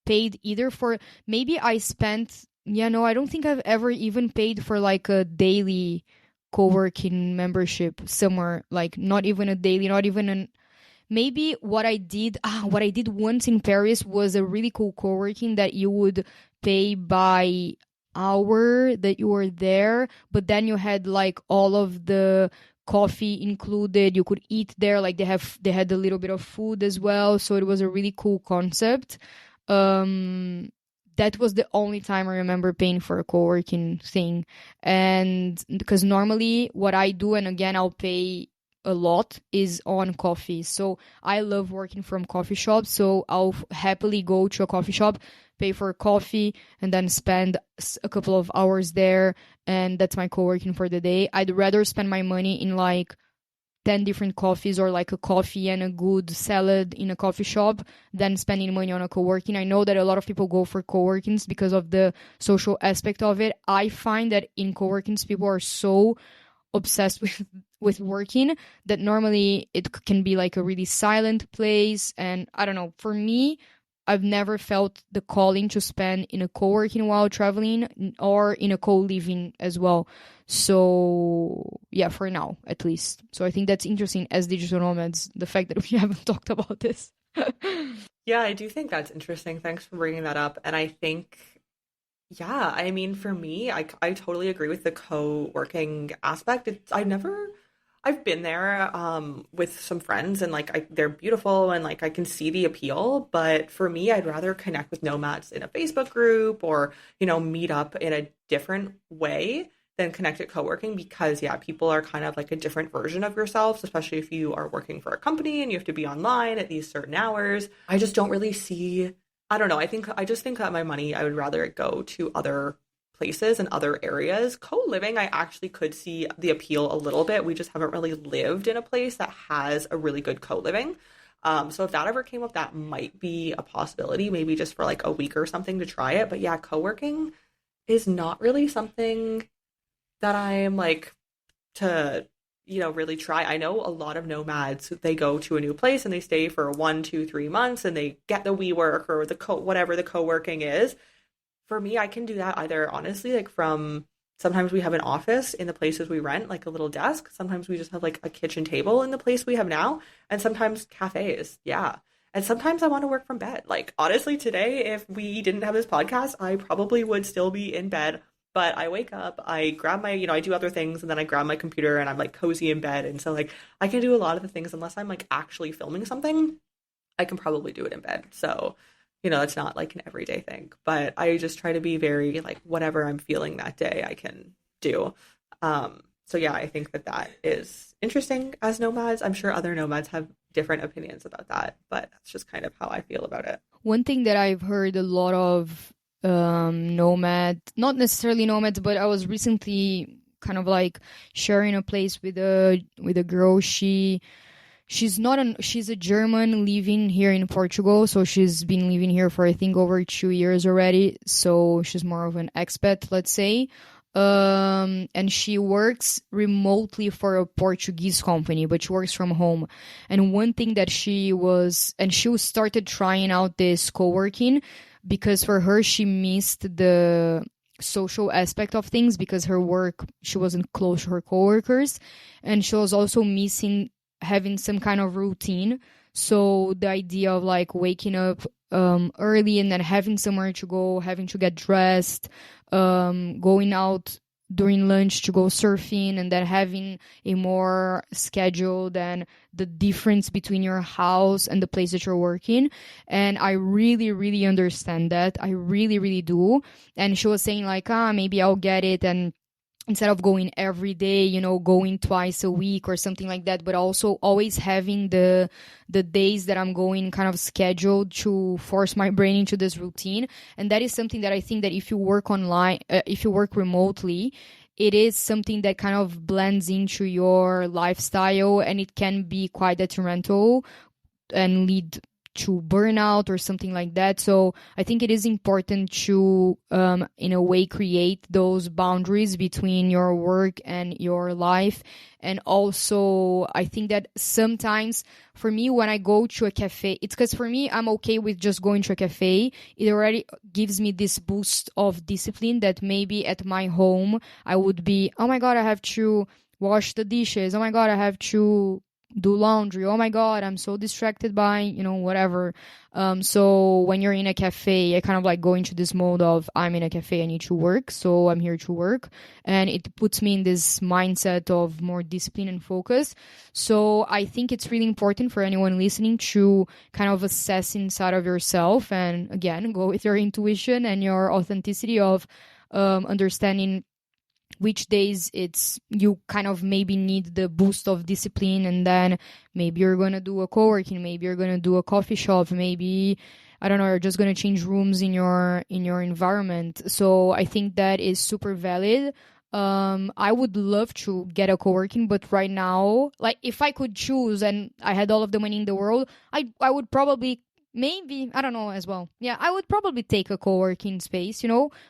[SPEAKER 2] paid either for, maybe I spent, no, I don't think I've ever even paid for like a daily co-working membership somewhere, like not even a daily, not even an, maybe what I did once in Paris was a really cool co-working that you would pay by hour that you were there, but then you had like all of the coffee included. You could eat there, like they had a little bit of food as well, so it was a really cool concept. That was the only time I remember paying for a co-working thing. And because normally what I do, and again I'll pay a lot, is on coffee. So I love working from coffee shops, so I'll happily go to a coffee shop, pay for coffee, and then spend a couple of hours there, and that's my co-working for the day. I'd rather spend my money in like 10 different coffees, or like a coffee and a good salad in a coffee shop, than spending money on a co-working. I know that a lot of people go for co-workings because of the social aspect of it. I find that in co-workings people are so obsessed with working that normally it can be like a really silent place. And I don't know, for me, I've never felt the calling to spend in a co-working while traveling, or in a co-living as well. So yeah, for now at least. So I think that's interesting as digital nomads, the fact that we haven't talked about this.
[SPEAKER 1] Yeah, I do think that's interesting. Thanks for bringing that up. And I think, yeah, I mean, for me, I totally agree with the co-working aspect. I've been there with some friends, and like they're beautiful, and like I can see the appeal, but for me, I'd rather connect with nomads in a Facebook group, or, meet up in a different way than connect at co-working, because yeah, people are kind of like a different version of yourselves, especially if you are working for a company and you have to be online at these certain hours. I just don't really see, I don't know. I just think that my money, I would rather it go to other places and other areas. Co-living, I actually could see the appeal a little bit. We just haven't really lived in a place that has a really good co-living. So if that ever came up, that might be a possibility, maybe just for like a week or something to try it. But yeah, co-working is not really something that I am like to, really try. I know a lot of nomads, they go to a new place and they stay for 1, 2, 3 months, and they get the WeWork or whatever the co-working is. For me, I can do that either, honestly, like from, sometimes we have an office in the places we rent, like a little desk. Sometimes we just have like a kitchen table in the place we have now, and sometimes cafes. Yeah. And sometimes I want to work from bed. Like, honestly, today, if we didn't have this podcast, I probably would still be in bed. But I wake up, I grab my, I do other things, and then I grab my computer and I'm like cozy in bed. And so, like, I can do a lot of the things, unless I'm like actually filming something, I can probably do it in bed. So, it's not like an everyday thing, but I just try to be very like, whatever I'm feeling that day, I can do. So yeah, I think that is interesting as nomads. I'm sure other nomads have different opinions about that, but that's just kind of how I feel about it.
[SPEAKER 2] One thing that I've heard a lot of not necessarily nomads, but I was recently kind of like sharing a place with a girl. She's a German living here in Portugal, so she's been living here for I think over 2 years already. So she's more of an expat, let's say. and she works remotely for a Portuguese company, but she works from home. And one thing that she started trying out this co-working because for her, she missed the social aspect of things because her work, she wasn't close to her coworkers, and she was also missing having some kind of routine. So the idea of like waking up early and then having somewhere to go, having to get dressed, going out during lunch to go surfing, and then having a more schedule than the difference between your house and the place that you're working. And I really, really understand that. I really, really do. And she was saying like, maybe I'll get it. And instead of going every day, going twice a week or something like that, but also always having the days that I'm going kind of scheduled to force my brain into this routine. And that is something that I think that if you work online, if you work remotely, it is something that kind of blends into your lifestyle, and it can be quite detrimental and lead to burnout or something like that. So I think it is important to, in a way, create those boundaries between your work and your life. And also, I think that sometimes for me, when I go to a cafe, it's because for me, I'm okay with just going to a cafe. It already gives me this boost of discipline that maybe at my home, I would be, oh my God, I have to wash the dishes. Oh my God, I have to do laundry. Oh my God, I'm so distracted by, whatever. So when you're in a cafe, I kind of like go into this mode of I'm in a cafe, I need to work, so I'm here to work. And it puts me in this mindset of more discipline and focus. So I think it's really important for anyone listening to kind of assess inside of yourself and again, go with your intuition and your authenticity of understanding which days it's you kind of maybe need the boost of discipline, and then maybe you're gonna do a co-working, maybe you're gonna do a coffee shop, maybe I don't know, you're just gonna change rooms in your environment. So I think that is super valid. I would love to get a co-working, but right now, like if I could choose and I had all of the money in the world, I would probably, maybe, I don't know as well, yeah, I would probably take a co-working space,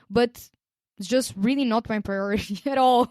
[SPEAKER 2] but it's just really not my priority at all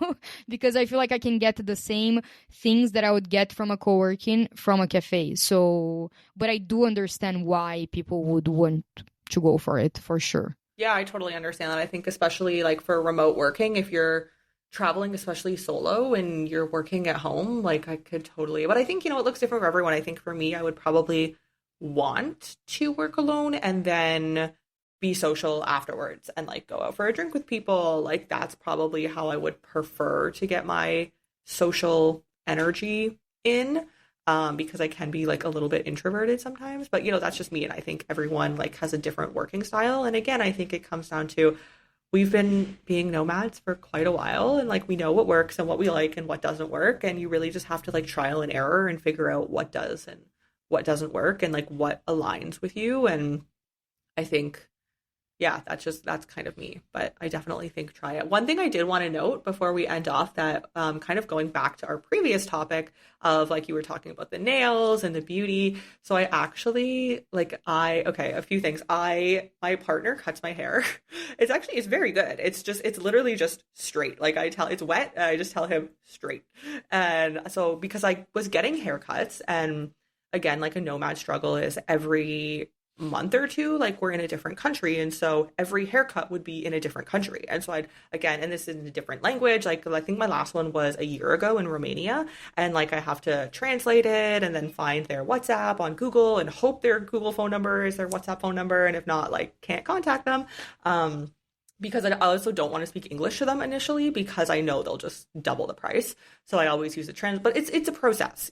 [SPEAKER 2] because I feel like I can get the same things that I would get from a co-working from a cafe. So, but I do understand why people would want to go for it for sure.
[SPEAKER 1] Yeah, I totally understand that. I think especially like for remote working, if you're traveling, especially solo and you're working at home, like I could totally, but I think, it looks different for everyone. I think for me, I would probably want to work alone and then be social afterwards and like go out for a drink with people. Like that's probably how I would prefer to get my social energy in. Because I can be like a little bit introverted sometimes, but that's just me. And I think everyone like has a different working style. And again, I think it comes down to we've been being nomads for quite a while and like we know what works and what we like and what doesn't work. And you really just have to like trial and error and figure out what does and what doesn't work and like what aligns with you. And I think yeah, that's kind of me, but I definitely think try it. One thing I did want to note before we end off that kind of going back to our previous topic of like you were talking about the nails and the beauty. So I actually okay, a few things. My partner cuts my hair. It's very good. It's literally just straight. Like it's wet. I just tell him straight. And so because I was getting haircuts and again, like a nomad struggle is every month or two, like we're in a different country. And so every haircut would be in a different country. And so and this is in a different language. Like I think my last one was a year ago in Romania. And like I have to translate it and then find their WhatsApp on Google and hope their Google phone number is their WhatsApp phone number. And if not, like can't contact them. Because I also don't want to speak English to them initially because I know they'll just double the price. So I always use but it's a process,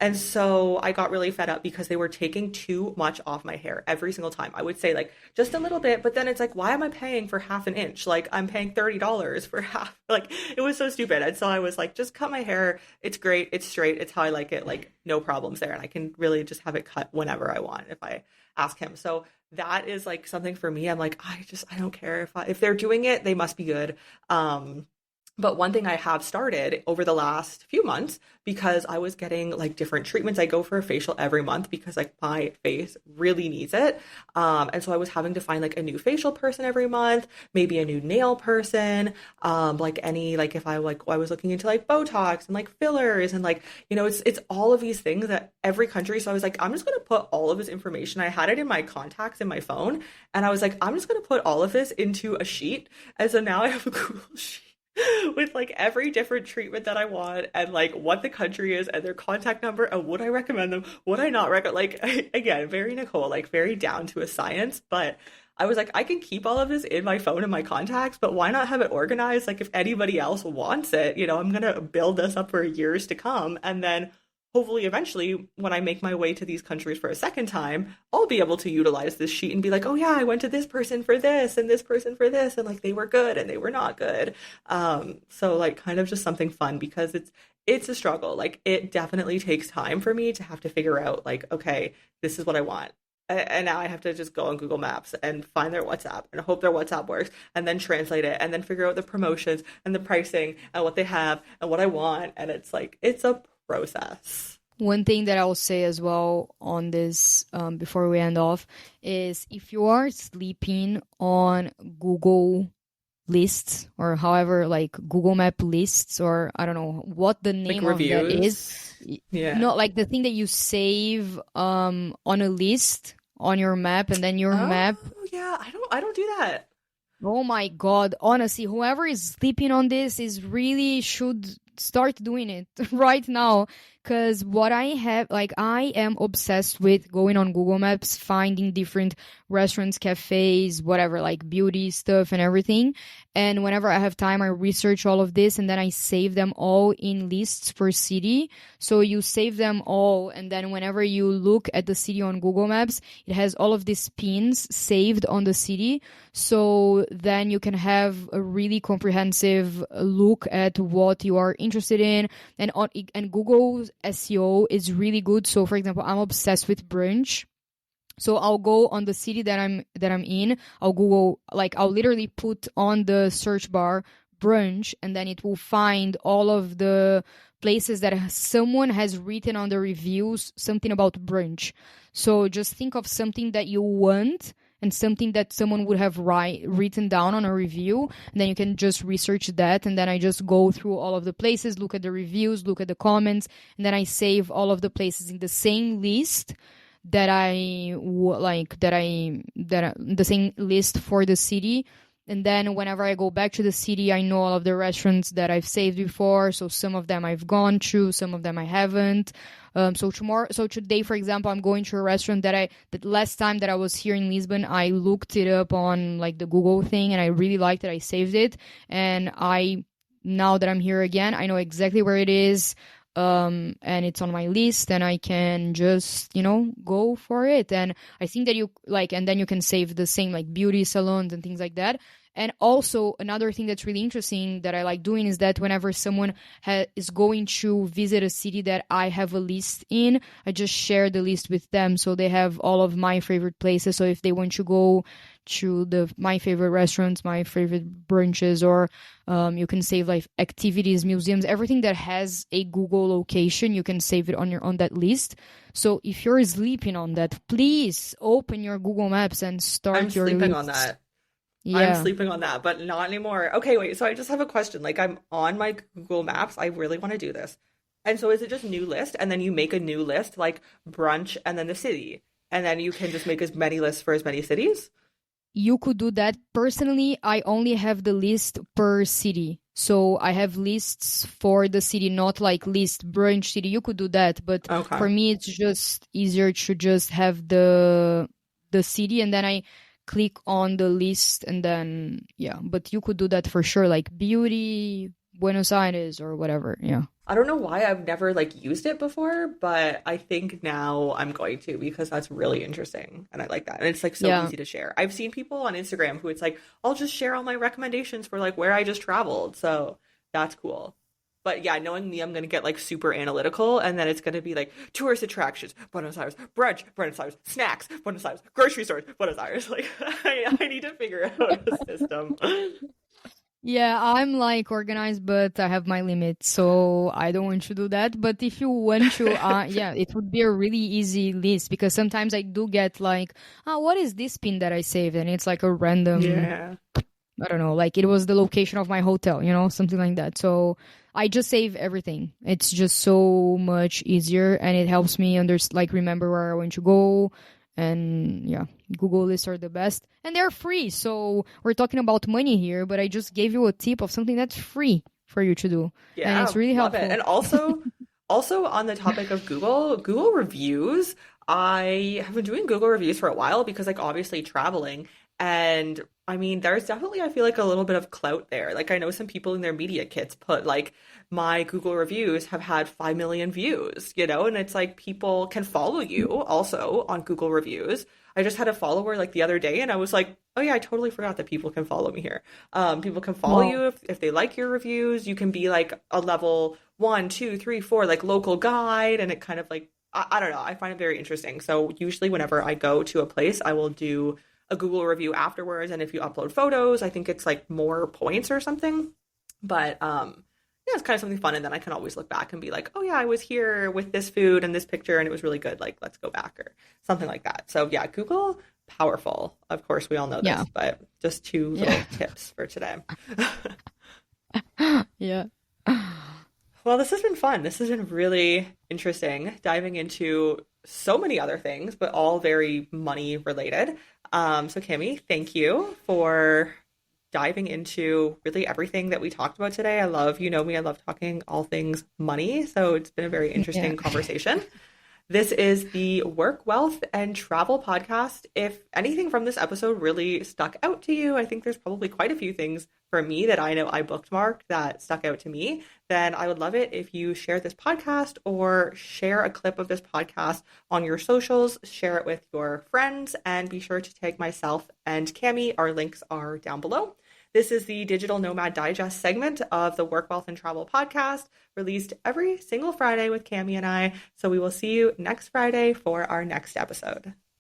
[SPEAKER 1] And so I got really fed up because they were taking too much off my hair every single time. I would say like just a little bit, but then it's like, why am I paying for half an inch? Like I'm paying $30 for half. Like it was so stupid. And so I was like, just cut my hair. It's great. It's straight. It's how I like it. Like no problems there. And I can really just have it cut whenever I want if I ask him. So that is like something for me. I'm like, I don't care if they're doing it, they must be good. But one thing I have started over the last few months, because I was getting like different treatments. I go for a facial every month because like my face really needs it. And so I was having to find like a new facial person every month, maybe a new nail person, like any like if I was looking into like Botox and like fillers and like, it's all of these things that every country. So I was like, I'm just gonna put all of this information. I had it in my contacts in my phone, and I was like, I'm just gonna put all of this into a sheet. And so now I have a Google sheet with like every different treatment that I want and like what the country is and their contact number and would I recommend them, would I not recommend, like again, very Nicole, like very down to a science. But I was like, I can keep all of this in my phone and my contacts, but why not have it organized? Like if anybody else wants it, I'm gonna build this up for years to come, and then hopefully eventually when I make my way to these countries for a second time, I'll be able to utilize this sheet and be like, oh yeah, I went to this person for this and this person for this, and like they were good and they were not good. So like kind of just something fun, because it's a struggle. Like it definitely takes time for me to have to figure out like, okay, this is what I want. And now I have to just go on Google Maps and find their WhatsApp and hope their WhatsApp works, and then translate it and then figure out the promotions and the pricing and what they have and what I want. And it's like, it's a process.
[SPEAKER 2] One thing that I will say as well on this, before we end off, is if you are sleeping on Google lists, or however, like Google Map lists, or I don't know what the name
[SPEAKER 1] Like
[SPEAKER 2] of that is.
[SPEAKER 1] Yeah.
[SPEAKER 2] Not like the thing that you save on a list on your map, and then your map.
[SPEAKER 1] Yeah, I don't do that.
[SPEAKER 2] Oh my God. Honestly, whoever is sleeping on this is really should start doing it right now. Because what I have, like, I am obsessed with going on Google Maps, finding different restaurants, cafes, whatever, like beauty stuff and everything. And whenever I have time, I research all of this, and then I save them all in lists per city. So you save them all, and then whenever you look at the city on Google Maps, it has all of these pins saved on the city. So then you can have a really comprehensive look at what you are interested in. And Google's SEO is really good. So for example, I'm obsessed with brunch. So I'll go on the city that I'm in. I'll Google, like I'll literally put on the search bar brunch, and then it will find all of the places that someone has written on the reviews something about brunch. So just think of something that you want and something that someone would have written down on a review, and then you can just research that. And then I just go through all of the places, look at the reviews, look at the comments, and then I save all of the places in the same list that the same list for the city. And then whenever I go back to the city, I know all of the restaurants that I've saved before. So some of them I've gone to, some of them I haven't. So today, for example, I'm going to a restaurant that last time that I was here in Lisbon, I looked it up on like the Google thing, and I really liked it. I saved it, and now that I'm here again, I know exactly where it is. And it's on my list, and I can just, go for it. And I think that and then you can save the same like beauty salons and things like that. And also another thing that's really interesting that I like doing is that whenever someone is going to visit a city that I have a list in, I just share the list with them. So they have all of my favorite places. So if they want to go to my favorite restaurants, my favorite brunches, or you can save like activities, museums, everything that has a Google location, you can save it on that list. So if you're sleeping on that, please open your Google Maps and start your
[SPEAKER 1] I'm sleeping
[SPEAKER 2] lists.
[SPEAKER 1] on that.
[SPEAKER 2] Yeah.
[SPEAKER 1] I'm sleeping on that, but not anymore. Okay, wait. So I just have a question. Like I'm on my Google Maps. I really want to do this. And so is it just new list, and then you make a new list like brunch and then the city, and then you can just make as many lists for as many cities?
[SPEAKER 2] You could do that. Personally, I only have the list per city. So I have lists for the city, not like list brunch city. You could do that, but
[SPEAKER 1] Okay.
[SPEAKER 2] for me, it's just easier to just have the city, and then I click on the list, and then but you could do that for sure, like beauty, Buenos Aires, or whatever.
[SPEAKER 1] I don't know why I've never like used it before, but I think now I'm going to, because that's really interesting and I like that. And it's like so easy to share. I've seen people on Instagram who it's like, I'll just share all my recommendations for like where I just traveled. So that's cool. But yeah, knowing me, I'm going to get like super analytical, and then it's going to be like tourist attractions, Buenos Aires, brunch, Buenos Aires, snacks, Buenos Aires, grocery stores, Buenos Aires. Like I need to figure out a system.
[SPEAKER 2] Yeah, I'm like organized, but I have my limits, so I don't want to do that. But if you want to, yeah, it would be a really easy list because sometimes I do get like, what is this pin that I saved? And it's like a random,
[SPEAKER 1] Yeah.
[SPEAKER 2] I don't know, like it was the location of my hotel, something like that. So I just save everything. It's just so much easier and it helps me like remember where I want to go. And yeah, Google lists are the best and they're free. So we're talking about money here, but I just gave you a tip of something that's free for you to do. And it's
[SPEAKER 1] Yeah,
[SPEAKER 2] really
[SPEAKER 1] love it.
[SPEAKER 2] helpful.
[SPEAKER 1] And also on the topic of Google reviews, I have been doing Google reviews for a while because like obviously traveling and I mean there's definitely I feel like a little bit of clout there. Like I know some people in their media kits put like my Google reviews have had 5 million views, and it's like people can follow you also on Google reviews. I just had a follower like the other day and I was like, oh yeah, I totally forgot that people can follow me here. People can follow
[SPEAKER 2] Wow.
[SPEAKER 1] you if they like your reviews. You can be like a level one, two, three, four, like local guide, and it kind of like I don't know. I find it very interesting. So usually whenever I go to a place, I will do a Google review afterwards. And if you upload photos, I think it's like more points or something. But yeah, it's kind of something fun. And then I can always look back and be like, oh yeah, I was here with this food and this picture, and it was really good. Like let's go back or something like that. So yeah, Google powerful. Of course, we all know
[SPEAKER 2] Yeah.
[SPEAKER 1] this, but just two little
[SPEAKER 2] Yeah.
[SPEAKER 1] tips for today.
[SPEAKER 2] Yeah.
[SPEAKER 1] Well, this has been fun. This has been really interesting, diving into so many other things, but all very money related. So, Kimmy, thank you for diving into really everything that we talked about today. I love, you know me, I love talking all things money. So, it's been a very
[SPEAKER 2] Yeah.
[SPEAKER 1] interesting conversation. This is the Work, Wealth, and Travel podcast. If anything from this episode really stuck out to you, I think there's probably quite a few things for me that I know I bookmarked that stuck out to me. Then I would love it if you share this podcast or share a clip of this podcast on your socials, share it with your friends, and be sure to tag myself and Cami. Our links are down below. This is the Digital Nomad Digest segment of the Work, Wealth, and Travel podcast, released every single Friday with Cami and I. So we will see you next Friday for our next episode.